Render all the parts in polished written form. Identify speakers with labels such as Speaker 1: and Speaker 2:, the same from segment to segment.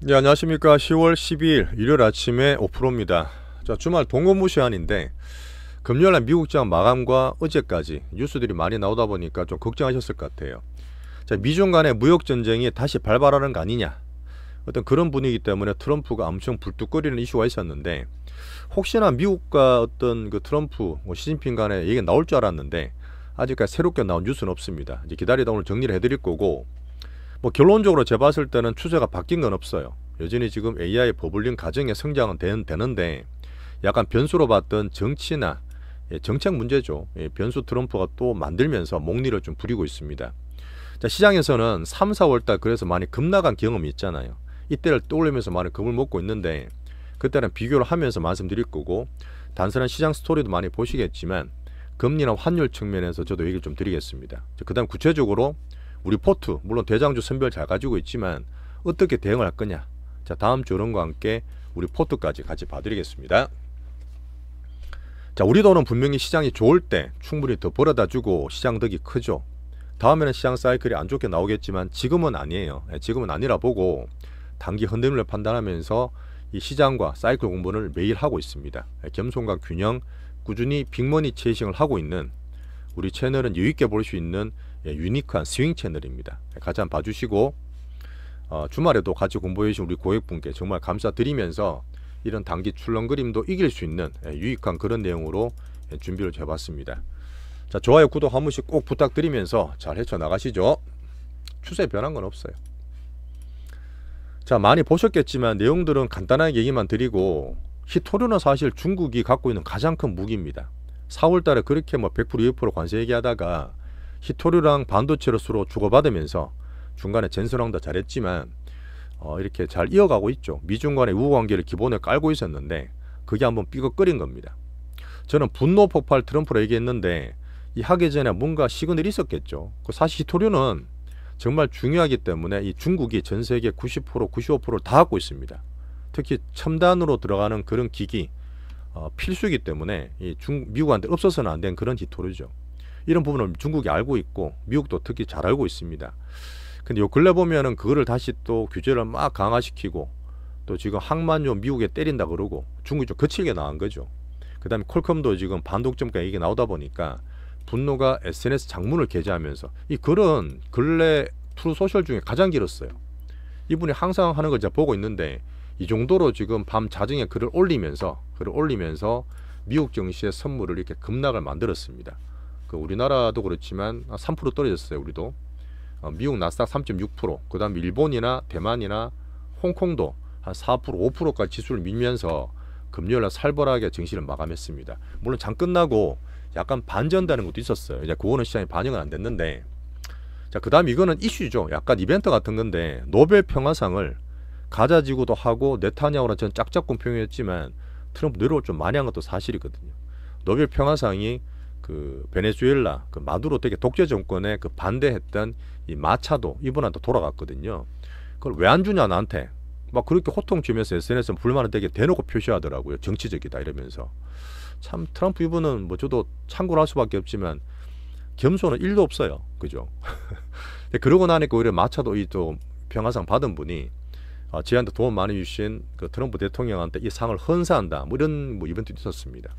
Speaker 1: 네, 안녕하십니까. 10월 12일 일요일 아침에 오프로입니다. 자, 주말 동거무 시한인데 금요일날 미국 시장 마감과 어제까지 뉴스들이 많이 나오다 보니까 좀 걱정하셨을 것 같아요. 자, 미중 간의 무역 전쟁이 다시 발발하는 거 아니냐, 어떤 그런 분위기 때문에 트럼프가 엄청 불뚝거리는 이슈가 있었는데, 혹시나 미국과 어떤 그 트럼프, 시진핑 간에 얘기가 나올 줄 알았는데 아직까지 새롭게 나온 뉴스는 없습니다. 이제 기다리다 오늘 정리를 해드릴 거고, 결론적으로 제가 봤을 때는 추세가 바뀐 건 없어요. 여전히 지금 AI 버블링 과정의 성장은 되는데, 약간 변수로 봤던 정치나 정책 문제죠. 변수 트럼프가 또 만들면서 목리를 좀 부리고 있습니다. 자, 시장에서는 3, 4월달 그래서 많이 급락한 경험이 있잖아요. 이때를 떠올리면서 많이 겁을 먹고 있는데, 그때는 비교를 하면서 말씀드릴 거고, 단순한 시장 스토리도 많이 보시겠지만 금리나 환율 측면에서 저도 얘기를 좀 드리겠습니다. 그 다음 구체적으로 우리 포트, 물론 대장주 선별 잘 가지고 있지만 어떻게 대응을 할 거냐, 자, 다음 주 여론과 함께 우리 포트까지 같이 봐드리겠습니다. 자, 우리 돈은 분명히 시장이 좋을 때 충분히 더 벌어다 주고 시장 덕이 크죠. 다음에는 시장 사이클이 안 좋게 나오겠지만 지금은 아니에요. 지금은 아니라 보고 단기 흔들림을 판단하면서 이 시장과 사이클 공부를 매일 하고 있습니다. 겸손과 균형, 꾸준히 빅머니 체이싱을 하고 있는 우리 채널은 유익게 볼 수 있는 유니크한 스윙 채널입니다. 같이 한번 봐주시고, 주말에도 같이 공부해 주신 우리 고객분께 정말 감사드리면서 이런 단기 출렁거림도 이길 수 있는 유익한 그런 내용으로 준비를 해봤습니다. 자, 좋아요, 구독 한 번씩 꼭 부탁드리면서 잘 헤쳐나가시죠. 추세 변한 건 없어요. 자, 많이 보셨겠지만 내용들은 간단하게 얘기만 드리고, 히토류는 사실 중국이 갖고 있는 가장 큰 무기입니다. 4월달에 그렇게 100% 200% 관세 얘기하다가 히토류랑 반도체로 서로 주고받으면서 중간에 젠슨왕도 잘했지만 이렇게 잘 이어가고 있죠. 미중 간의 우호관계를 기본에 깔고 있었는데 그게 한번 삐걱거린 겁니다. 저는 분노 폭발 트럼프로 얘기했는데 이 하기 전에 뭔가 시그널이 있었겠죠. 사실 히토류는 정말 중요하기 때문에 이 중국이 전 세계 90% 95%를 다 갖고 있습니다. 특히 첨단으로 들어가는 그런 기기 필수이기 때문에 미국한테 없어서는 안 된 그런 히토류죠. 이런 부분을 중국이 알고 있고 미국도 특히 잘 알고 있습니다. 근데 요 근래 보면은 그거를 다시 또 규제를 막 강화시키고, 또 지금 항만료 미국에 때린다 그러고 중국이 좀 거칠게 나간 거죠. 그 다음에 퀄컴도 지금 반독점가 얘기 나오다 보니까 분노가 SNS 장문을 게재하면서, 이 글은 근래 트루소셜 중에 가장 길었어요. 이분이 항상 하는 걸 제가 보고 있는데, 이 정도로 지금 밤 자정에 글을 올리면서 미국 증시의 선물을 이렇게 급락을 만들었습니다. 우리나라도 그렇지만 3% 떨어졌어요. 우리도 미국 나스닥 3.6%, 그 다음 일본이나 대만이나 홍콩도 한 4% 5%까지 지수를 밀면서 금요일날 살벌하게 증시를 마감했습니다. 물론 장 끝나고 약간 반전되는 것도 있었어요. 이제 그거는 시장에 반영은 안 됐는데, 자, 그 다음 이거는 이슈죠. 약간 이벤트 같은 건데, 노벨 평화상을 가자지구도 하고 네타냐후랑 전 짝짝꿍 표현했지만 트럼프 노력을 좀 많이 한 것도 사실이거든요. 노벨 평화상이 그 베네수엘라 그 마두로 되게 독재 정권에 그 반대했던 이 마차도 이분한테 돌아갔거든요. 그걸 왜 안 주냐 나한테 막 그렇게 호통치면서 SNS에 불만을 되게 대놓고 표시하더라고요. 정치적이다 이러면서. 참 트럼프 이분은 저도 참고를 할 수밖에 없지만 겸손은 1도 없어요. 그죠? 그러고 나니까 오히려 마차도 이 또 평화상 받은 분이 저희한테 도움 많이 주신 그 트럼프 대통령한테 이 상을 헌사한다, 이런 이벤트도 있었습니다.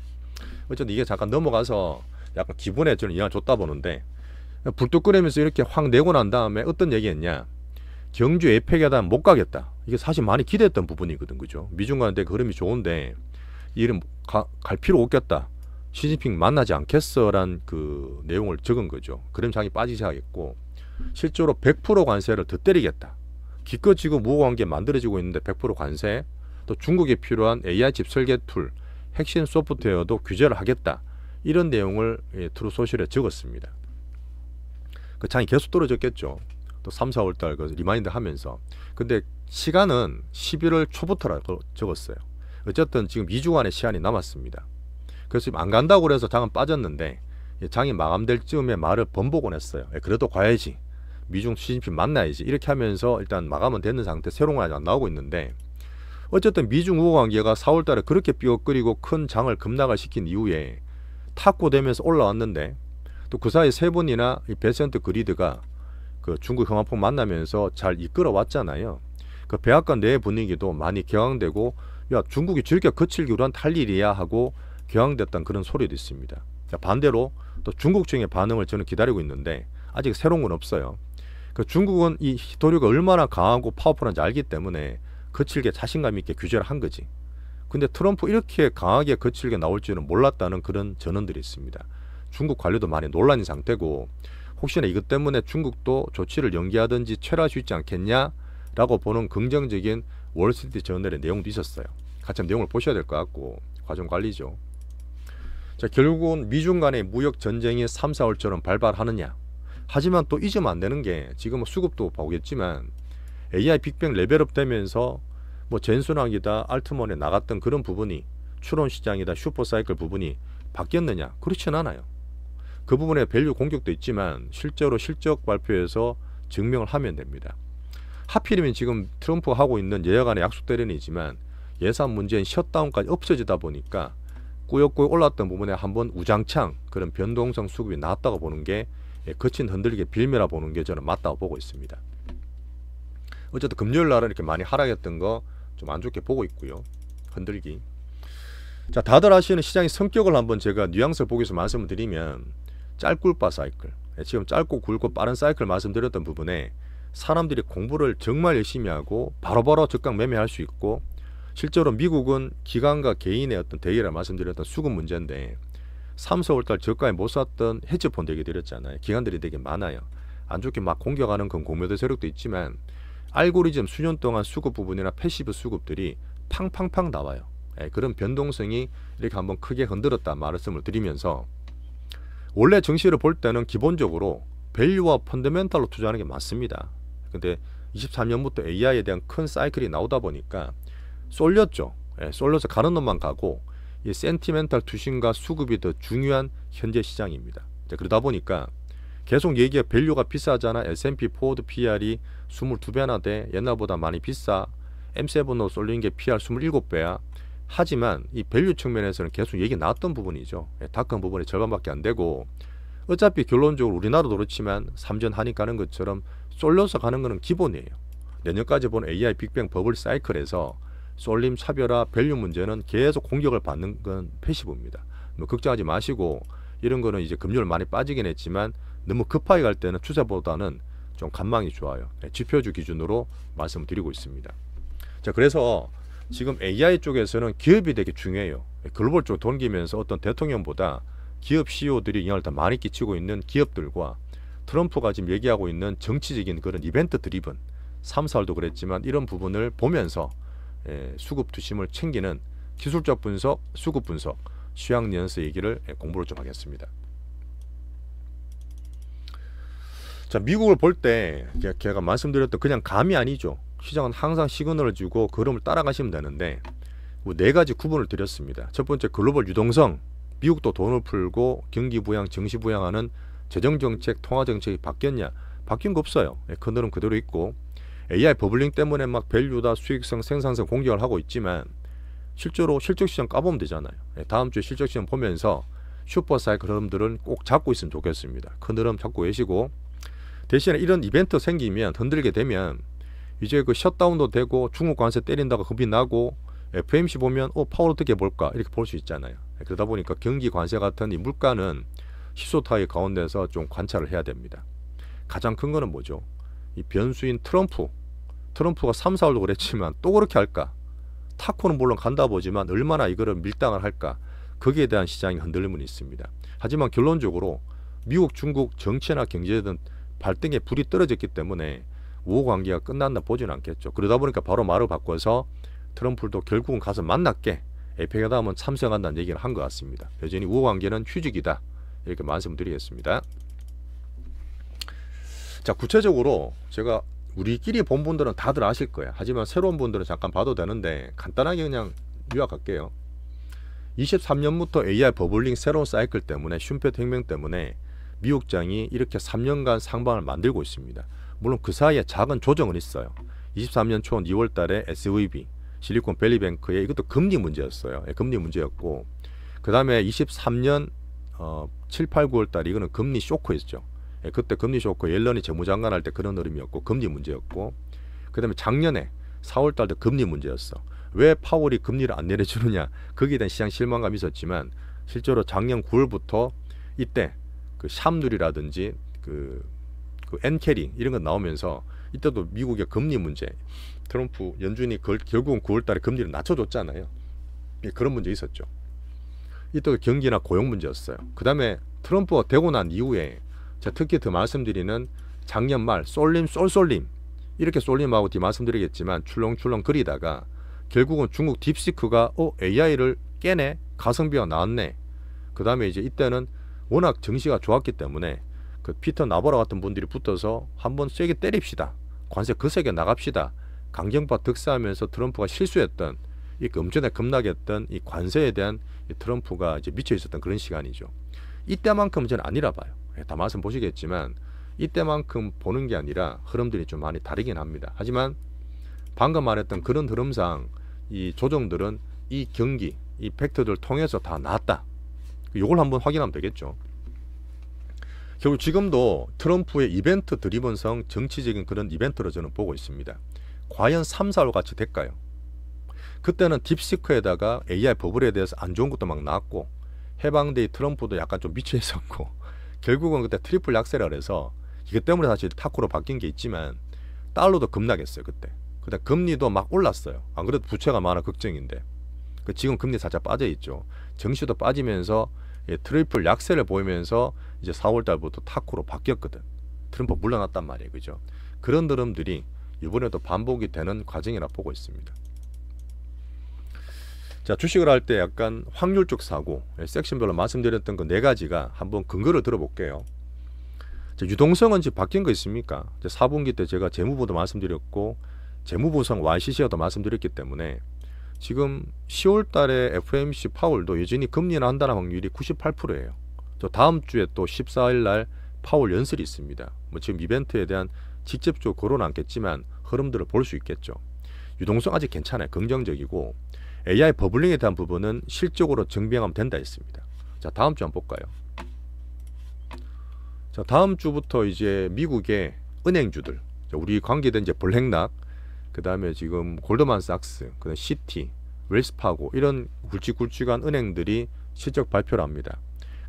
Speaker 1: 어쨌든 이게 잠깐 넘어가서 약간 기분에 저는 영향을 줬다 보는데, 불뚝거리면서 이렇게 확 내고 난 다음에 어떤 얘기했냐, 경주 에펙에다 못 가겠다. 이게 사실 많이 기대했던 부분이거든. 그죠? 미중 간의 흐름이 좋은데 이름 갈 필요 없겠다, 시진핑 만나지 않겠어란 그 내용을 적은 거죠. 그럼 장이 빠지기 시작했고, 실제로 100% 관세를 더 때리겠다, 기껏 지금 우호관계 만들어지고 있는데 100% 관세, 또 중국에 필요한 AI 칩 설계 툴, 핵심 소프트웨어도 규제를 하겠다, 이런 내용을 트루소셜에 적었습니다. 그 장이 계속 떨어졌겠죠. 또 3, 4월달 그 리마인드 하면서. 근데 시간은 11월 초부터라고 적었어요. 어쨌든 지금 2주간의 시간이 남았습니다. 그래서 지금 안 간다고 그래서 장은 빠졌는데, 장이 마감될 즈음에 말을 번복을 했어요. 그래도 가야지, 미중 시진핑 만나야지, 이렇게 하면서 일단 마감은 되는 상태, 새로운 건 안 나오고 있는데, 어쨌든 미중 우호관계가 4월달에 그렇게 삐걱거리고 큰 장을 급락을 시킨 이후에 탁구되면서 올라왔는데, 또 그 사이 세 번이나 이 베센트 그리드가 그 중국 혐한폭 만나면서 잘 이끌어 왔잖아요. 그 백악관 내 분위기도 많이 격앙되고 야 중국이 저렇게 거칠기로 할 일이야 하고 격앙됐던 그런 소리도 있습니다. 자, 반대로 또 중국 측의 반응을 저는 기다리고 있는데 아직 새로운 건 없어요. 그 중국은 이 히토류가 얼마나 강하고 파워풀한지 알기 때문에 거칠게 자신감 있게 규제를 한 거지. 근데 트럼프 이렇게 강하게 거칠게 나올 줄은 몰랐다는 그런 전언들이 있습니다. 중국 관료도 많이 논란인 상태고 혹시나 이것 때문에 중국도 조치를 연기하든지 철회할 수 있지 않겠냐라고 보는 긍정적인 월스트리트 저널의 내용도 있었어요. 같이 내용을 보셔야 될 것 같고 과정 관리죠. 자, 결국은 미중 간의 무역 전쟁이 3, 4월처럼 발발하느냐. 하지만 또 잊으면 안 되는 게 지금 수급도 보겠지만 AI 빅뱅 레벨업 되면서 뭐 젠순항이다 알트먼에 나갔던 그런 부분이 추론 시장이다 슈퍼사이클 부분이 바뀌었느냐? 그렇진 않아요. 그 부분에 밸류 공격도 있지만 실제로 실적 발표에서 증명을 하면 됩니다. 하필이면 지금 트럼프가 하고 있는 여야간의 약속 대련이지만 예산 문제인 셧다운까지 없어지다 보니까 꾸역꾸역 올랐던 부분에 한번 우장창 그런 변동성 수급이 나왔다고 보는 게 거친 흔들리게 빌미라 보는 게 저는 맞다고 보고 있습니다. 어쨌든 금요일 날은 이렇게 많이 하락했던 거 좀 안 좋게 보고 있고요. 흔들기. 자, 다들 아시는 시장의 성격을 한번 제가 뉘앙스를 보기 위해서 말씀을 드리면 짤꿀바 사이클. 지금 짧고 굵고 빠른 사이클 말씀드렸던 부분에 사람들이 공부를 정말 열심히 하고 바로바로 적강 매매할 수 있고 실제로 미국은 기관과 개인의 어떤 대기라 말씀드렸던 수급 문제인데 3, 4월달 저가에 못 샀던 헤지펀드 얘기 드렸잖아요. 기관들이 되게 많아요. 안 좋게 막 공격하는 그런 공매도 세력도 있지만 알고리즘 수년 동안 수급 부분이나 패시브 수급들이 팡팡팡 나와요. 그런 변동성이 이렇게 한번 크게 흔들었다 말씀을 드리면서 원래 증시를 볼 때는 기본적으로 밸류와 펀더멘탈로 투자하는 게 맞습니다. 근데 23년부터 AI에 대한 큰 사이클이 나오다 보니까 쏠렸죠. 쏠려서 가는 놈만 가고 이 센티멘탈 투신과 수급이 더 중요한 현재 시장입니다. 그러다 보니까 계속 얘기해 밸류가 비싸잖아. S&P 포워드 PR이 22배나 돼. 옛날보다 많이 비싸. M7로 쏠린 게 PR 27배야. 하지만 이 밸류 측면에서는 계속 얘기 나왔던 부분이죠. 닷컴 부분의 절반밖에 안 되고 어차피 결론적으로 우리나라도 그렇지만 삼전 한이 가는 것처럼 쏠려서 가는 거는 기본이에요. 내년까지 본 AI 빅뱅 버블 사이클에서 쏠림 차별화 밸류 문제는 계속 공격을 받는 건 패시브입니다. 뭐 걱정하지 마시고 이런 거는 이제 금요일 많이 빠지긴 했지만 너무 급하게 갈 때는 추세보다는 좀 관망이 좋아요. 지표주 기준으로 말씀을 드리고 있습니다. 자, 그래서 지금 AI 쪽에서는 기업이 되게 중요해요. 글로벌 쪽 돈기면서 어떤 대통령보다 기업 CEO들이 영향을 더 많이 끼치고 있는 기업들과 트럼프가 지금 얘기하고 있는 정치적인 그런 이벤트 드리븐 3, 4월도 그랬지만 이런 부분을 보면서 수급 투심을 챙기는 기술적 분석, 수급 분석, 시황 뉘앙스 얘기를 공부를 좀 하겠습니다. 자, 미국을 볼 때 제가 말씀드렸던 그냥 감이 아니죠. 시장은 항상 시그널을 주고 그 흐름을 따라가시면 되는데 네 가지 구분을 드렸습니다. 첫 번째 글로벌 유동성. 미국도 돈을 풀고 경기 부양, 증시 부양하는 재정정책, 통화정책이 바뀌었냐? 바뀐 거 없어요. 큰 흐름 그대로 있고 AI 버블링 때문에 막 밸류다 수익성, 생산성 공격을 하고 있지만 실제로 실적시장 까보면 되잖아요. 다음 주에 실적시장 보면서 슈퍼사이클 흐름들은 꼭 잡고 있으면 좋겠습니다. 큰 흐름 잡고 계시고 대신에 이런 이벤트 생기면 흔들게 되면 이제 그 셧다운도 되고 중국 관세 때린다고 겁이 나고 FMC 보면 파월 어떻게 볼까 이렇게 볼 수 있잖아요. 그러다 보니까 경기 관세 같은 이 물가는 희소타의 가운데서 좀 관찰을 해야 됩니다. 가장 큰 거는 뭐죠? 이 변수인 트럼프가 3, 4월도 그랬지만 또 그렇게 할까? 타코는 물론 간다 보지만 얼마나 이거를 밀당을 할까? 거기에 대한 시장이 흔들림은 있습니다. 하지만 결론적으로 미국, 중국 정치나 경제든 발등에 불이 떨어졌기 때문에 우호관계가 끝난다 보지는 않겠죠. 그러다 보니까 바로 말을 바꿔서 트럼프도 결국은 가서 만났게 에펙에다 참석한다는 얘기를 한 것 같습니다. 여전히 우호관계는 휴직이다 이렇게 말씀드리겠습니다. 자, 구체적으로 제가 우리끼리 본 분들은 다들 아실 거예요. 하지만 새로운 분들은 잠깐 봐도 되는데 간단하게 그냥 요약할게요. 23년부터 AI 버블링 새로운 사이클 때문에 슈퍼 혁명 때문에 미국장이 이렇게 3년간 상방을 만들고 있습니다. 물론 그 사이에 작은 조정은 있어요. 23년 초 2월 달에 SVB 실리콘밸리뱅크의 이것도 금리 문제였어요. 금리 문제였고 그 다음에 23년 7, 8, 9월 달 이거는 금리 쇼크였죠. 그때 금리 쇼크 옐런이 재무장관 할 때 그런 흐름이었고 금리 문제였고 그 다음에 작년에 4월달도 금리 문제였어. 왜 파월이 금리를 안 내려주느냐, 거기에 대한 시장 실망감이 있었지만 실제로 작년 9월부터 이때 그 샵누리라든지 그 엔캐리 이런 거 나오면서 이때도 미국의 금리 문제, 트럼프 연준이 결국은 9월달에 금리를 낮춰줬잖아요. 그런 문제 있었죠. 이때도 경기나 고용 문제였어요. 그 다음에 트럼프가 되고 난 이후에 제가 특히 더 말씀드리는 작년 말 쏠림 이렇게 쏠림하고 뒤 말씀드리겠지만 출렁출렁 거리다가 결국은 중국 딥시크가 AI를 깨네, 가성비가 나왔네. 그 다음에 이제 이때는 워낙 정시가 좋았기 때문에 그 피터 나보라 같은 분들이 붙어서 한번 세게 때립시다, 관세 거세게 나갑시다, 강경파 득세하면서 트럼프가 실수했던 이 엄청나게 급락했던 이 관세에 대한 이 트럼프가 이제 미쳐 있었던 그런 시간이죠. 이때만큼은 저는 아니라 봐요. 다 말씀 보시겠지만 이때만큼 보는 게 아니라 흐름들이 좀 많이 다르긴 합니다. 하지만 방금 말했던 그런 흐름상 이 조정들은 이 경기, 이 팩터들 통해서 다 나왔다. 이걸 한번 확인하면 되겠죠. 결국 지금도 트럼프의 이벤트 드리븐성 정치적인 그런 이벤트로 저는 보고 있습니다. 과연 3, 4월 같이 될까요? 그때는 딥시크에다가 AI 버블에 대해서 안 좋은 것도 막 나왔고 해방데이 트럼프도 약간 좀 미쳐 있었고 결국은 그때 트리플 약세라 그래서 이것 때문에 사실 타코로 바뀐 게 있지만 달러도 급락했어요. 그때 금리도 막 올랐어요. 안 그래도 부채가 많아 걱정인데 지금 금리 살짝 빠져 있죠. 정시도 빠지면서 트리플 약세를 보이면서 이제 4월 달부터 타코로 바뀌었거든. 트럼프 물러났단 말이에요. 그죠? 그런 흐름들이 이번에도 반복이 되는 과정이라 보고 있습니다. 자, 주식을 할 때 약간 확률적 사고, 섹션별로 말씀드렸던 그 4가지가 한번 근거를 들어볼게요. 자, 유동성은 지금 바뀐 거 있습니까? 4분기 때 제가 재무보도 말씀드렸고 재무보상 YCC와도 말씀드렸기 때문에 지금 10월 달에 FOMC 파월도 여전히 금리나 한다는 확률이 98%예요. 저 다음 주에 또 14일 날 파월 연설이 있습니다. 뭐 지금 이벤트에 대한 직접적으로 거론은 않겠지만 흐름들을 볼 수 있겠죠. 유동성 아직 괜찮아요. 긍정적이고 AI 버블링에 대한 부분은 실적으로 증명하면 된다 했습니다. 자, 다음 주 한번 볼까요? 자, 다음 주부터 이제 미국의 은행주들, 우리 관계된 이제 블랙락, 그 다음에 지금 골드만삭스, 그 다음에 시티, 웰스파고 이런 굵직굵직한 은행들이 실적 발표를 합니다.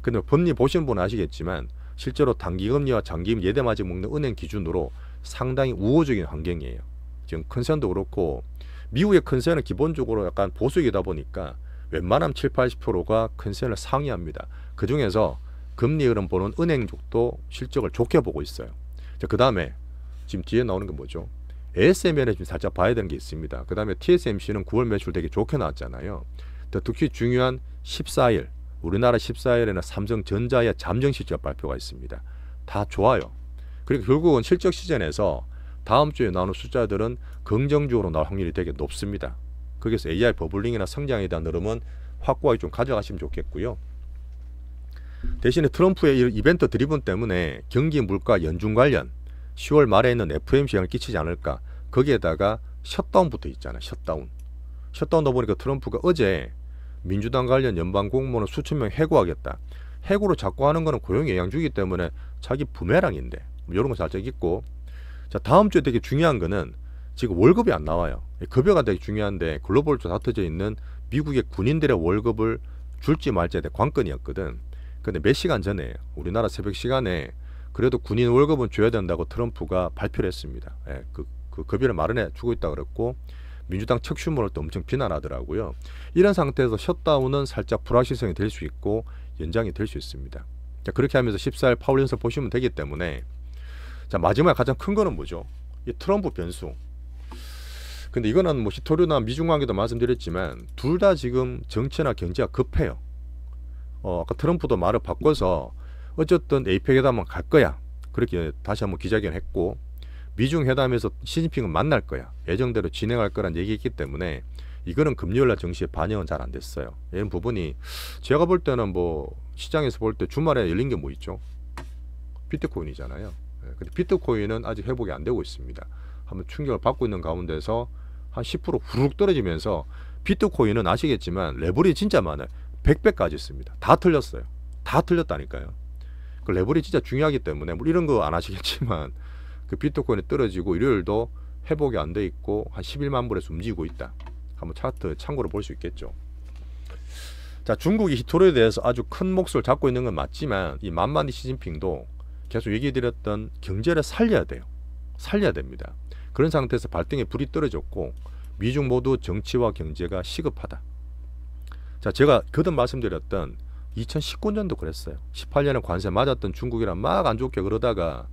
Speaker 1: 근데 법리 보시는 분은 아시겠지만 실제로 단기금리와 장기금리 예대마진 먹는 은행 기준으로 상당히 우호적인 환경이에요. 지금 컨센도 그렇고 미국의 컨센은 기본적으로 약간 보수이다 보니까 웬만하면 7, 80%가 컨센을 상회합니다. 그 중에서 금리 흐름 보는 은행 쪽도 실적을 좋게 보고 있어요. 그 다음에 지금 뒤에 나오는 게 뭐죠? ASML에 좀 살짝 봐야 되는 게 있습니다. 그 다음에 TSMC는 9월 매출 되게 좋게 나왔잖아요. 특히 중요한 14일, 우리나라 14일에는 삼성전자의 잠정 실적 발표가 있습니다. 다 좋아요. 그리고 결국은 실적 시즌에서 다음 주에 나오는 숫자들은 긍정적으로 나올 확률이 되게 높습니다. 거기서 AI 버블링이나 성장에 대한 흐름은 확고하게 좀 가져가시면 좋겠고요. 대신에 트럼프의 이벤트 드리븐 때문에 경기, 물가, 연준 관련 10월 말에는 FOMC 영향을 끼치지 않을까. 거기에다가 셧다운부터 있잖아요. 셧다운도 보니까 트럼프가 어제 민주당 관련 연방 공무원을 수천 명 해고하겠다. 해고로 자꾸 하는 거는 고용에 영향 주기 때문에 자기 부메랑인데 뭐 이런 거 살짝 있고. 자, 다음 주에 되게 중요한 거는 지금 월급이 안 나와요. 급여가 되게 중요한데 글로벌로 다퉈져 있는 미국의 군인들의 월급을 줄지 말지에 대한 관건이었거든. 근데 몇 시간 전에 우리나라 새벽 시간에 그래도 군인 월급은 줘야 된다고 트럼프가 발표를 했습니다. 그 급여를 마련해 주고 있다고 그랬고 민주당 척추문을 또 엄청 비난하더라고요. 이런 상태에서 셧다운은 살짝 불확실성이 될 수 있고 연장이 될 수 있습니다. 자, 그렇게 하면서 14일 파월 연설 보시면 되기 때문에 자, 마지막 가장 큰 거는 뭐죠? 이 트럼프 변수. 근데 이거는 뭐 히토류나 미중 관계도 말씀드렸지만 둘 다 지금 정치나 경제가 급해요. 아까 트럼프도 말을 바꿔서 어쨌든 에이펙 회담은 갈 거야. 그렇게 다시 한번 기자회견 했고 미중 회담에서 시진핑은 만날 거야. 예정대로 진행할 거란 얘기했기 때문에 이거는 금요일날 정시에 반영은 잘 안 됐어요. 이런 부분이 제가 볼 때는 뭐 시장에서 볼 때 주말에 열린 게 뭐 있죠? 비트코인이잖아요. 근데 비트코인은 아직 회복이 안 되고 있습니다. 한번 충격을 받고 있는 가운데서 한 10% 후룩 떨어지면서 비트코인은 아시겠지만 레버리지 진짜 많아요. 100배까지 있습니다. 다 틀렸어요. 다 틀렸다니까요. 그 레버리지 진짜 중요하기 때문에 뭐 이런 거 안 하시겠지만 그 비트코인이 떨어지고 일요일도 회복이 안 돼 있고 한 11만 불에서 움직이고 있다. 한번 차트 참고로 볼 수 있겠죠. 자, 중국이 히토류에 대해서 아주 큰 몫을 잡고 있는 건 맞지만 이 만만히 시진핑도 계속 얘기드렸던 경제를 살려야 돼요. 살려야 됩니다. 그런 상태에서 발등에 불이 떨어졌고 미중 모두 정치와 경제가 시급하다. 자, 제가 거듭 말씀드렸던 2019년도 그랬어요. 18년에 관세 맞았던 중국이랑 막 안 좋게 그러다가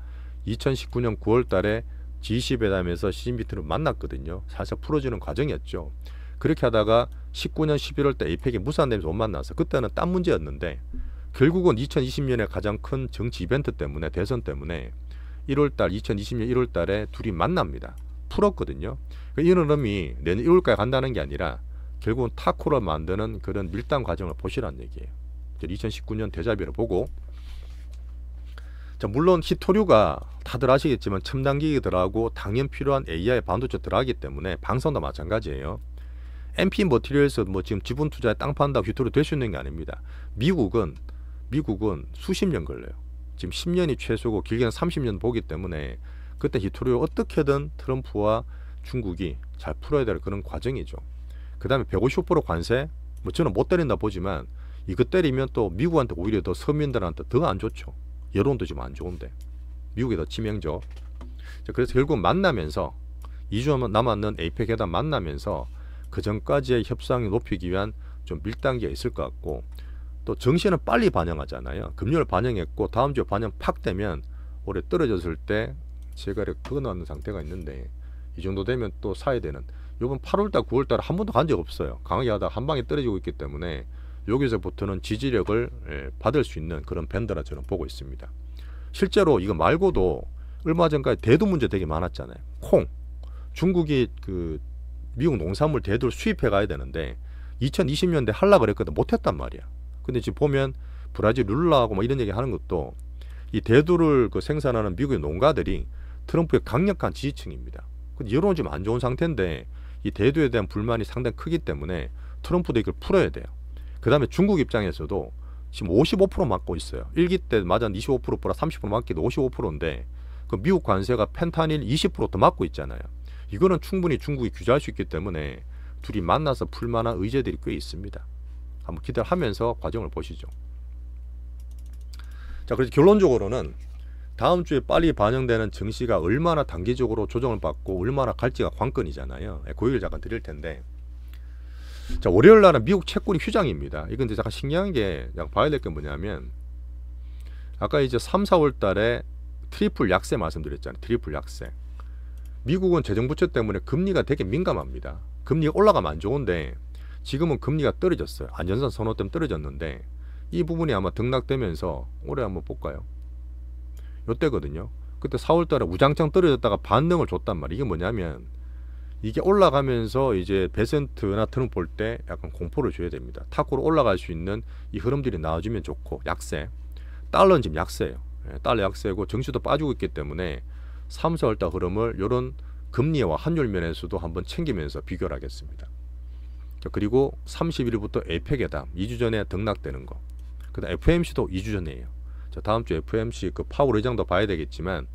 Speaker 1: 2019년 9월 달에 G20 회담에서 시진핑을 만났거든요. 살짝 풀어주는 과정이었죠. 그렇게 하다가 19년 11월 때 에이펙이 무산되면서 못 만나서 그때는 딴 문제였는데 결국은 2020년에 가장 큰 정치 이벤트 때문에 대선 때문에 2020년 1월 달에 둘이 만납니다. 풀었거든요. 이 흐름이 내년 1월까지 간다는 게 아니라 결국은 타코를 만드는 그런 밀당 과정을 보시라는 얘기예요. 2019년 대자비를 보고 자, 물론 히토류가 다들 아시겠지만 첨단기기 들어가고 당연 필요한 AI 반도체 들어가기 때문에 방선도 마찬가지예요. MP 머티리얼에서 뭐 지금 지분 투자에 땅 판다고 히토류 될 수 있는 게 아닙니다. 미국은 수십 년 걸려요. 지금 10년이 최소고 길게는 30년 보기 때문에 그때 히토류 어떻게든 트럼프와 중국이 잘 풀어야 될 그런 과정이죠. 그 다음에 150% 관세, 뭐 저는 못 때린다 보지만 이거 때리면 또 미국한테 오히려 더 서민들한테 더 안 좋죠. 여론도 지금 안 좋은데 미국이 더 치명적. 그래서 결국 만나면서 2주 남았는 에이펙 회담 만나면서 그 전까지의 협상을 높이기 위한 좀 밀당기가 있을 것 같고 또 정시는 빨리 반영하잖아요. 금요일 반영했고 다음 주에 반영 팍 되면 올해 떨어졌을 때 제가 이렇게 그어놓는 상태가 있는데 이 정도 되면 또 사야 되는 요번 8월달 9월달 한 번도 간 적 없어요. 강하게 하다 한 방에 떨어지고 있기 때문에 여기서부터는 지지력을 받을 수 있는 그런 밴드라 저는 보고 있습니다. 실제로 이거 말고도 얼마 전까지 대두 문제 되게 많았잖아요. 콩. 중국이 그 미국 농산물 대두를 수입해 가야 되는데 2020년대 하려고 그랬거든. 못했단 말이야. 근데 지금 보면 브라질 룰라하고 뭐 이런 얘기 하는 것도 이 대두를 그 생산하는 미국의 농가들이 트럼프의 강력한 지지층입니다. 근데 여론은 지금 안 좋은 상태인데 이 대두에 대한 불만이 상당히 크기 때문에 트럼프도 이걸 풀어야 돼요. 그 다음에 중국 입장에서도 지금 55% 맞고 있어요. 1기 때 맞았는데 25%보다 30% 맞기도 55%인데 그 미국 관세가 펜타닐 20% 더 맞고 있잖아요. 이거는 충분히 중국이 규제할 수 있기 때문에 둘이 만나서 풀만한 의제들이 꽤 있습니다. 한번 기대를 하면서 과정을 보시죠. 자, 그래서 결론적으로는 다음 주에 빨리 반영되는 증시가 얼마나 단기적으로 조정을 받고 얼마나 갈지가 관건이잖아요. 그 얘기를 잠깐 드릴 텐데 자, 월요일 날은 미국 채권이 휴장입니다. 이건 이제 잠깐 신기한 게 봐야 될 게 뭐냐면 아까 이제 3, 4월 달에 트리플 약세 말씀드렸잖아요. 트리플 약세. 미국은 재정부채 때문에 금리가 되게 민감합니다. 금리가 올라가면 안 좋은데 지금은 금리가 떨어졌어요. 안전선 선호 때문에 떨어졌는데 이 부분이 아마 등락되면서 올해 한번 볼까요? 요때거든요. 그때 4월 달에 우장창 떨어졌다가 반등을 줬단 말이에요. 이게 뭐냐면 이게 올라가면서 이제 베센트나 트럼프 볼 때 약간 공포를 줘야 됩니다. 탁구로 올라갈 수 있는 이 흐름들이 나와주면 좋고 약세. 달러는 지금 약세예요. 달러 약세고 정시도 빠지고 있기 때문에 3, 4월 달 흐름을 이런 금리와 환율 면에서도 한번 챙기면서 비교를 하겠습니다. 자, 그리고 31일부터 에이펙 회담 2주 전에 등락되는 거. 그다음 FOMC도 2주 전이에요. 자, 다음 주 FOMC 그 파월 의장도 봐야 되겠지만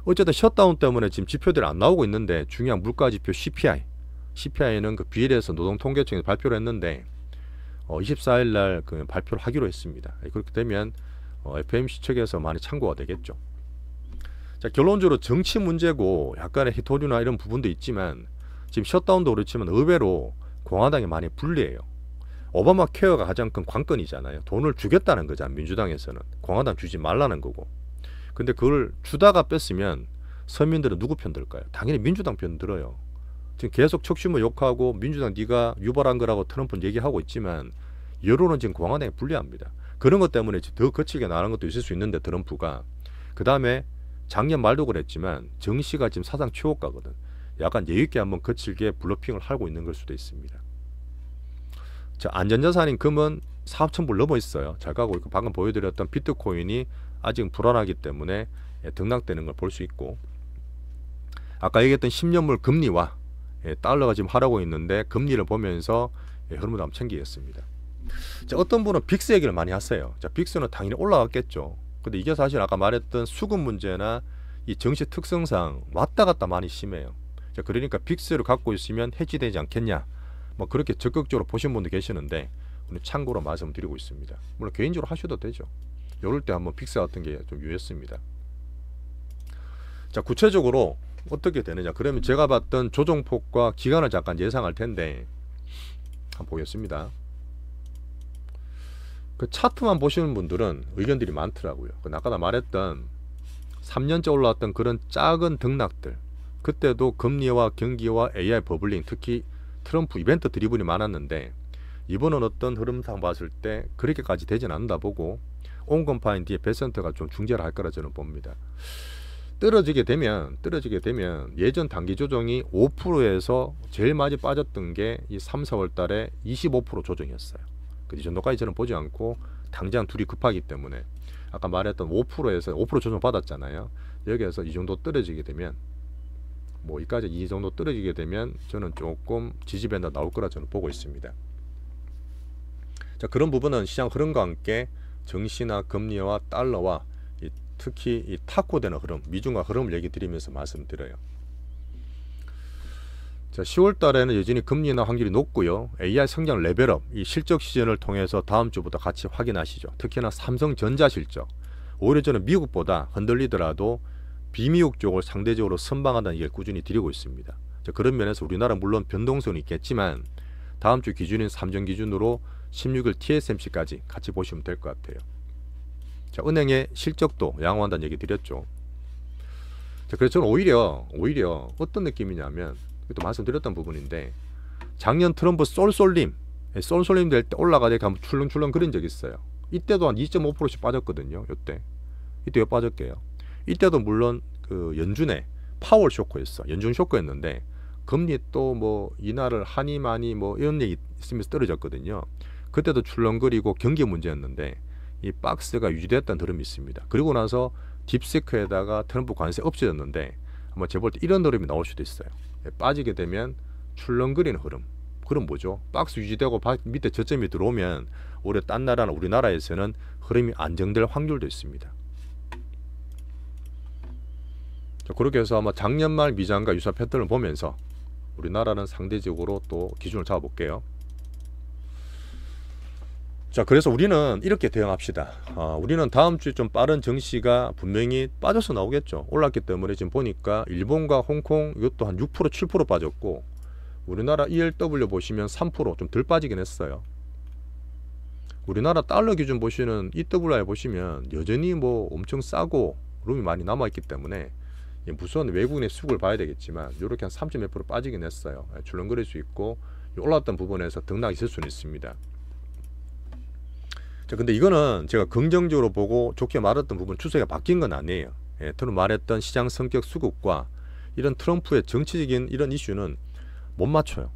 Speaker 1: 어쨌든 셧다운 때문에 지금 지표들이 안 나오고 있는데 중요한 물가 지표 CPI는 그 BL에서 노동통계청에서 발표를 했는데 24일 날 그 발표를 하기로 했습니다. 그렇게 되면 FOMC 측에서 많이 참고가 되겠죠. 자, 결론적으로 정치 문제고 약간의 히토류나 이런 부분도 있지만 지금 셧다운도 그렇지만 의외로 공화당이 많이 불리해요. 오바마 케어가 가장 큰 관건이잖아요. 돈을 주겠다는 거잖아요. 민주당에서는 공화당 주지 말라는 거고. 근데 그걸 주다가 뺐으면 서민들은 누구 편 들까요? 당연히 민주당 편 들어요. 지금 계속 척슈머 욕하고 민주당 네가 유발한 거라고 트럼프는 얘기하고 있지만 여론은 지금 공화당에 불리합니다. 그런 것 때문에 더 거칠게 나가는 것도 있을 수 있는데 트럼프가 그 다음에 작년 말도 그랬지만 정시가 지금 사상 최고가거든. 약간 예의있게 한번 거칠게 블러핑을 하고 있는 걸 수도 있습니다. 자, 안전자산인 금은 4,000불 넘어 있어요. 잘 가고 있고 방금 보여드렸던 비트코인이 아직 불안하기 때문에 등락되는 걸 볼 수 있고 아까 얘기했던 10년물 금리와 달러가 지금 하락하고 있는데 금리를 보면서 흐름을 한번 챙기겠습니다. 자, 어떤 분은 빅스 얘기를 많이 하세요. 자, 빅스는 당연히 올라갔겠죠. 근데 이게 사실 아까 말했던 수급 문제나 이 정시 특성상 왔다 갔다 많이 심해요. 자, 그러니까 빅스를 갖고 있으면 해지되지 않겠냐, 뭐 그렇게 적극적으로 보신 분도 계시는데 오늘 참고로 말씀드리고 있습니다. 물론 개인적으로 하셔도 되죠. 이럴 때 한번 빅스 같은 게 좀 유효했습니다. 자, 구체적으로 어떻게 되느냐, 그러면 제가 봤던 조정폭과 기간을 잠깐 예상할 텐데 한번 보겠습니다. 그 차트만 보시는 분들은 의견들이 많더라고요. 아까 말했던 3년째 올라왔던 그런 작은 등락들, 그때도 금리와 경기와 AI 버블링, 특히 트럼프 이벤트 드리블이 많았는데 이번은 어떤 흐름상 봤을 때 그렇게까지 되진 않는다 보고 온건파인 뒤에 베센터가 좀 중재를 할 거라 저는 봅니다. 떨어지게 되면 예전 단기 조정이 5%에서 제일 많이 빠졌던 게 이 3, 4월 달에 25% 조정이었어요. 이 정도까지 저는 보지 않고 당장 둘이 급하기 때문에 아까 말했던 5%에서 5% 조정 받았잖아요. 여기에서 이 정도 떨어지게 되면 뭐 이까지 이 정도 떨어지게 되면 저는 조금 지지밴드 나올 거라 저는 보고 있습니다. 자, 그런 부분은 시장 흐름과 함께 정시나 금리와 달러와 특히 이 탁구되는 흐름, 미중과 흐름을 얘기 드리면서 말씀드려요. 자, 10월 달에는 여전히 금리 인하 확률이 높고요. AI 성장 레벨업, 이 실적 시즌을 통해서 다음 주부터 같이 확인하시죠. 특히나 삼성전자 실적. 오히려 저는 미국보다 흔들리더라도 비미국 쪽을 상대적으로 선방한다는 얘기를 꾸준히 드리고 있습니다. 자, 그런 면에서 우리나라 물론 변동성은 있겠지만 다음 주 기준인 3전 기준으로 16일 TSMC까지 같이 보시면 될 것 같아요. 자, 은행의 실적도 양호한다는 얘기 드렸죠. 자, 그래서 저는 오히려 어떤 느낌이냐면 또 말씀드렸던 부분인데 작년 트럼프 쏠쏠림 될 때 올라가다가 한번 출렁출렁 그런 적이 있어요. 이때도 한 2.5%씩 빠졌거든요. 이때 왜 빠졌게요? 이때도 물론 그 연준의 파월 쇼크였어. 연준 쇼크였는데 금리 또 뭐 인하를 하니 마니 뭐 이런 얘기 있으면서 떨어졌거든요. 그때도 출렁거리고 경기 문제였는데 이 박스가 유지됐다는 흐름이 있습니다. 그리고 나서 딥시크에다가 트럼프 관세 없어졌는데 아마 제볼 때 이런 흐름이 나올 수도 있어요. 빠지게 되면 출렁거리는 흐름. 그럼 뭐죠? 박스 유지되고 밑에 저점이 들어오면 오히려 딴 나라나 우리나라에서는 흐름이 안정될 확률도 있습니다. 자, 그렇게 해서 아마 작년 말 미장과 유사 패턴을 보면서 우리나라는 상대적으로 또 기준을 잡아볼게요. 자, 그래서 우리는 이렇게 대응합시다. 우리는 다음 주에 좀 빠른 정시가 분명히 빠져서 나오겠죠. 올랐기 때문에 지금 보니까 일본과 홍콩 이것도 한 6%, 7% 빠졌고 우리나라 ELW 보시면 3% 좀 덜 빠지긴 했어요. 우리나라 달러 기준 보시는 EWI 보시면 여전히 뭐 엄청 싸고 룸이 많이 남아있기 때문에 무선 외국인의 수급을 봐야 되겠지만 이렇게 한 3.몇% 빠지긴 했어요. 출렁거릴 수 있고 올랐던 부분에서 등락이 있을 수는 있습니다. 자, 근데 이거는 제가 긍정적으로 보고 좋게 말했던 부분 추세가 바뀐 건 아니에요. 트럼프 말했던 시장 성격 수급과 이런 트럼프의 정치적인 이런 이슈는 못 맞춰요.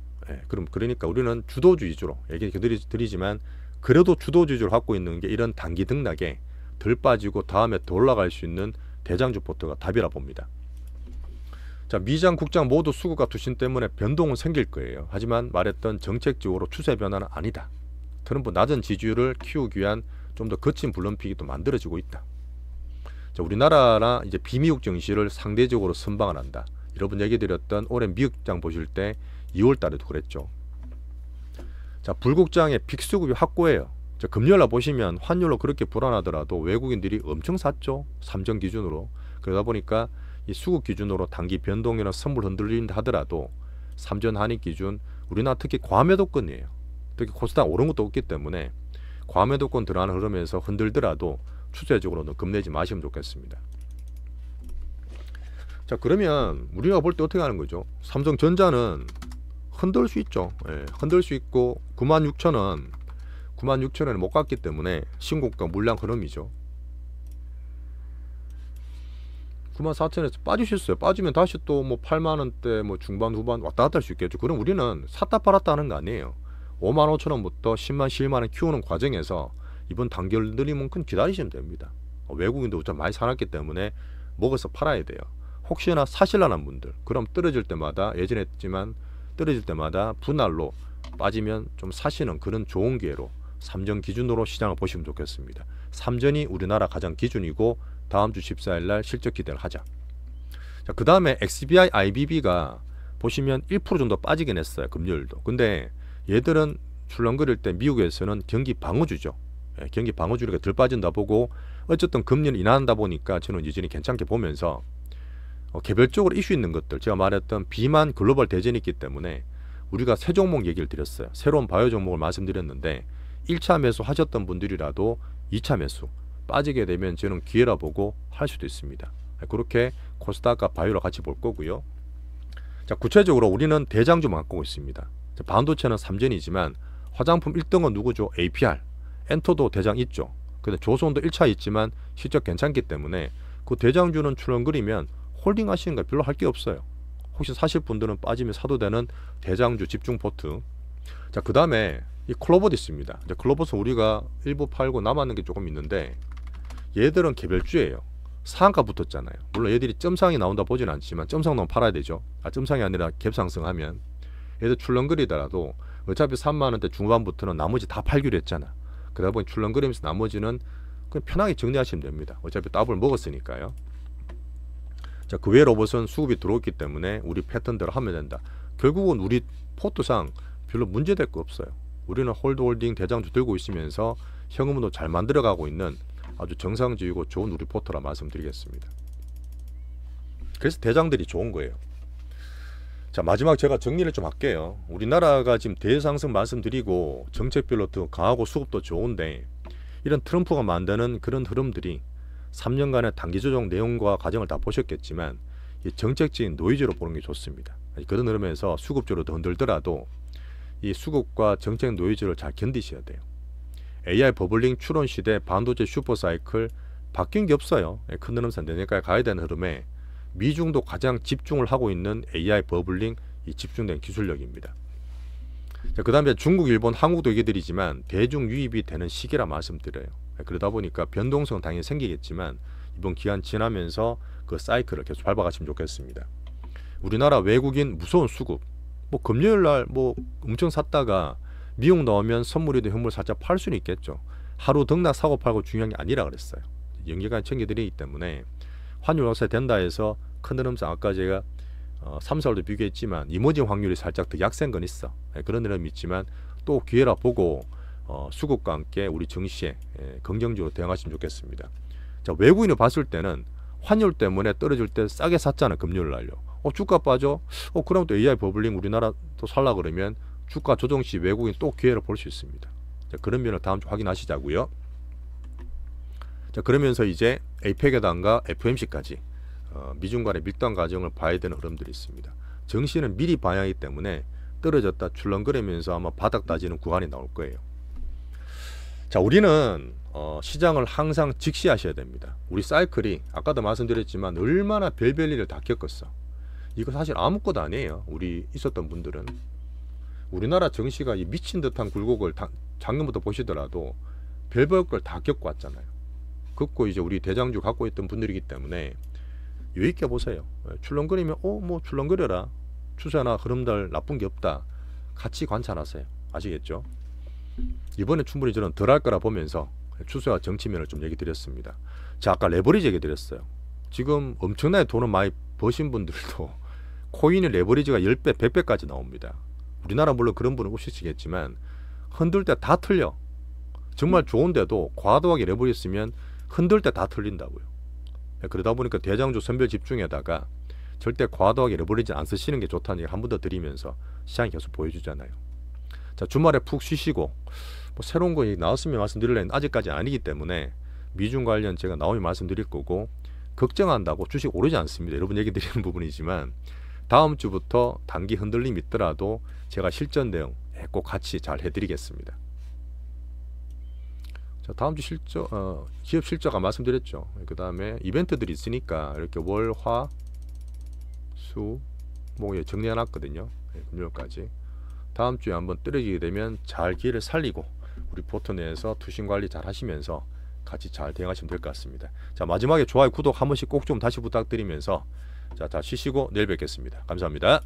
Speaker 1: 그러니까 우리는 주도주 위주로 얘기 드리지만 그래도 주도주 위주로 갖고 있는 게 이런 단기 등락에 덜 빠지고 다음에 더 올라갈 수 있는 대장주 포트가 답이라 봅니다. 자, 미장 국장 모두 수급과 투신 때문에 변동은 생길 거예요. 하지만 말했던 정책적으로 추세 변화는 아니다. 트럼프 낮은 지지율을 키우기 위한 좀 더 거친 블럼픽이 또 만들어지고 있다. 자, 우리나라나 이제 비미국 증시를 상대적으로 선방을 한다. 여러분 얘기 드렸던 올해 미국장 보실 때 2월 달에도 그랬죠. 자, 불국장의 빅수급이 확고해요. 자, 금요일날 보시면 환율로 그렇게 불안하더라도 외국인들이 엄청 샀죠. 3전 기준으로. 그러다 보니까 이 수급 기준으로 단기 변동이나 선물 흔들린다 하더라도 3전 한익 기준 우리나라 특히 과매도권이에요. 특히 코스닥 오른 것도 없기 때문에 과매도권 들어가는 흐름에서 흔들더라도 추세적으로는 겁내지 마시면 좋겠습니다. 자, 그러면 우리가 볼 때 어떻게 하는 거죠? 삼성전자는 흔들 수 있죠. 흔들 수 있고 96,000원에 못 갔기 때문에 신고가 물량 흐름이죠. 94,000원에서 빠질 수 있어요. 빠지면 다시 또 뭐 8만원대 뭐 중반 후반 왔다 갔다 할 수 있겠죠. 그럼 우리는 샀다 팔았다 하는 거 아니에요. 55,000원부터 10만 11만원 키우는 과정에서 이번 단결 느림만큼 기다리시면 됩니다. 외국인도 좀 많이 사놨기 때문에 먹어서 팔아야 돼요. 혹시나 사실라는 분들, 그럼 떨어질 때마다 예전에 했지만 떨어질 때마다 분할로 빠지면 좀 사시는 그런 좋은 기회로 3전 기준으로 시장을 보시면 좋겠습니다. 3전이 우리나라 가장 기준이고 다음 주 14일 날 실적 기대를 하자. 자, 그 다음에 XBI, IBB가 보시면 1% 정도 빠지긴 했어요. 금요일도. 근데 얘들은 출렁거릴 때 미국에서는 경기 방어주죠. 예, 경기 방어주니까 덜 빠진다 보고 어쨌든 금리는 인하한다 보니까 저는 여전히 괜찮게 보면서 개별적으로 이슈 있는 것들, 제가 말했던 비만 글로벌 대전이 있기 때문에 우리가 새 종목 얘기를 드렸어요. 새로운 바이오 종목을 말씀드렸는데 1차 매수 하셨던 분들이라도 2차 매수 빠지게 되면 저는 기회라 보고 할 수도 있습니다. 그렇게 코스닥과 바이오를 같이 볼 거고요. 자, 구체적으로 우리는 대장주만 갖고 있습니다. 반도체는 3전이지만 화장품 1등은 누구죠? APR. 엔터도 대장 있죠. 근데 조선도 1차 있지만 실적 괜찮기 때문에 그 대장주는 출렁거리면 홀딩 하시는 거 별로 할 게 없어요. 혹시 사실 분들은 빠지면 사도 되는 대장주 집중 포트. 자, 그 다음에 이 클로버도 있습니다. 이제 클로버는 우리가 일부 팔고 남았는 게 조금 있는데 얘들은 개별주예요. 상한가 붙었잖아요. 물론 얘들이 점상이 나온다 보진 않지만 점상 나오면 팔아야 되죠. 점상이 아니라 갭상승하면 얘들 출렁거리더라도 어차피 3만원대 중반부터는 나머지 다 팔기로 했잖아. 그러다 보니 출렁거리면서 나머지는 그냥 편하게 정리하시면 됩니다. 어차피 더블 먹었으니까요. 자, 그 외 로봇은 수급이 들어왔기 때문에 우리 패턴대로 하면 된다. 결국은 우리 포트상 별로 문제될 거 없어요. 우리는 홀딩 대장주 들고 있으면서 현금도 잘 만들어가고 있는 아주 정상적이고 좋은 우리 포트라 말씀드리겠습니다. 그래서 대장들이 좋은 거예요. 자, 마지막 제가 정리를 좀 할게요. 우리나라가 지금 대상승 말씀드리고 정책별로 더 강하고 수급도 좋은데 이런 트럼프가 만드는 그런 흐름들이 3년간의 단기 조정 내용과 과정을 다 보셨겠지만 이 정책적인 노이즈로 보는 게 좋습니다. 그런 흐름에서 수급적으로 더 흔들더라도 이 수급과 정책 노이즈를 잘 견디셔야 돼요. AI 버블링 추론 시대 반도체 슈퍼사이클 바뀐 게 없어요. 큰 흐름상 내년까지 가야 되는 흐름에 미중도 가장 집중을 하고 있는 AI 버블링 이 집중된 기술력입니다. 그 다음에 중국, 일본, 한국도 얘기드리지만 대중 유입이 되는 시기라 말씀드려요. 그러다 보니까 변동성은 당연히 생기겠지만 이번 기한 지나면서 그 사이클을 계속 밟아가시면 좋겠습니다. 우리나라 외국인 무서운 수급, 뭐 금요일날 뭐 엄청 샀다가 미국 나오면 선물이든 현물 살짝 팔 수는 있겠죠. 하루 등락 사고 팔고 중요한 게 아니라 그랬어요. 연기간 챙겨드리기 때문에 환율 역사 된다 해서 큰 흐름상 아까 제가 3, 4월도 비교했지만 이머징 확률이 살짝 더 약세인 건 있어. 그런 흐름이 있지만 또 기회라 보고 수급과 함께 우리 증시에 긍정적으로 대응하시면 좋겠습니다. 자, 외국인을 봤을 때는 환율 때문에 떨어질 때 싸게 샀잖아. 금요일 날요. 주가 빠져? 그럼 또 AI 버블링 우리나라 또 살라 그러면 주가 조정 시 외국인 또 기회를 볼 수 있습니다. 자, 그런 면을 다음 주 확인하시자고요. 자, 그러면서 이제 APEC에다가 FOMC까지 미중 간의 밀당 과정을 봐야 되는 흐름들이 있습니다. 증시는 미리 봐야 하기 때문에 떨어졌다 출렁거리면서 아마 바닥 다지는 구간이 나올 거예요. 자, 우리는 시장을 항상 직시하셔야 됩니다. 우리 사이클이 아까도 말씀드렸지만 얼마나 별별 일을 다 겪었어. 이거 사실 아무것도 아니에요. 우리 있었던 분들은 우리나라 증시가 이 미친 듯한 굴곡을 작년부터 보시더라도 별별 걸 다 겪고 왔잖아요. 겪고 이제 우리 대장주 갖고 있던 분들이기 때문에 여유있게 보세요. 출렁거리면 뭐 출렁거려라. 추세나 흐름들 나쁜 게 없다. 같이 관찰하세요. 아시겠죠? 이번에 충분히 저는 덜 할 거라 보면서 추세와 정치면을 좀 얘기 드렸습니다. 자, 아까 레버리지 얘기 드렸어요. 지금 엄청나게 돈을 많이 버신 분들도 코인의 레버리지가 10배, 100배까지 나옵니다. 우리나라 물론 그런 분은 없으시겠지만 흔들 때 다 틀려. 정말 좋은데도 과도하게 레버리지 쓰면 흔들 때 다 틀린다고요. 그러다 보니까 대장주 선별 집중에다가 절대 과도하게 레버리지 안 쓰시는 게 좋다는 얘기 한 번 더 드리면서 시장이 계속 보여주잖아요. 자, 주말에 푹 쉬시고 뭐 새로운 거 나왔으면 말씀드리려는 아직까지 아니기 때문에 미중 관련 제가 나오면 말씀드릴 거고 걱정한다고 주식 오르지 않습니다. 여러분 얘기 드리는 부분이지만 다음 주부터 단기 흔들림 있더라도 제가 실전 대응 꼭 같이 잘 해드리겠습니다. 자, 다음 주 기업 실적아 말씀드렸죠. 그 다음에 이벤트들이 있으니까 이렇게 월, 화, 수, 목 정리해놨거든요. 금요일까지. 다음 주에 한번 떨어지게 되면 잘 기회를 살리고 우리 포트 내에서 투신 관리 잘 하시면서 같이 잘 대응하시면 될 것 같습니다. 자, 마지막에 좋아요, 구독 한 번씩 꼭 좀 다시 부탁드리면서 자, 다 쉬시고 내일 뵙겠습니다. 감사합니다.